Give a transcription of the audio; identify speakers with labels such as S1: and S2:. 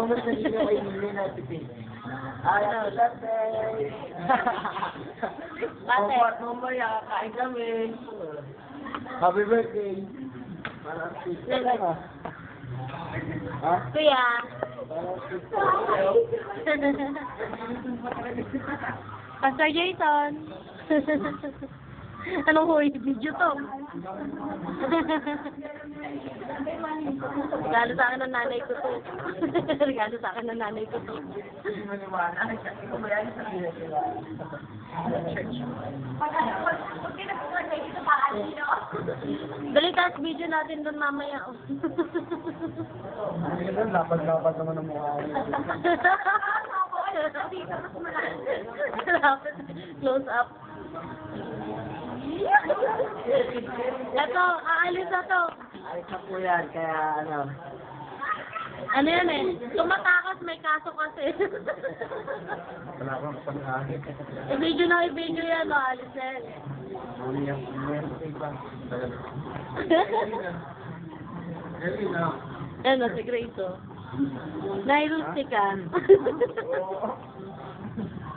S1: mas nagiging kayo nila na tipin. Happy birthday! Comfort mamaya, kain kami. Happy birthday! Parang sister lang ah. Ha?
S2: Kuya. Pastor Jason. Anong huy? Video to. Regalo sa akin ng nanay ko to. Regalo sa akin ng nanay ko to.
S1: Hindi mo niwala. Kumayan sa sila.
S2: Dali taas video natin doon mamaya.
S1: Hindi doon, lapad-lapad naman ang mukha ko.
S2: Close up. Ito, aalis na to.
S1: Ay, sa po yan, kaya ano.
S2: Ano yan eh? Tumatakas, may kaso kasi.
S1: Wala akong pag-ahit.
S2: I-video na i-video yan, aalis na yan.
S1: Umiyak, iba. Dali na.
S2: Ano, si Grace oh. Nailusti ka.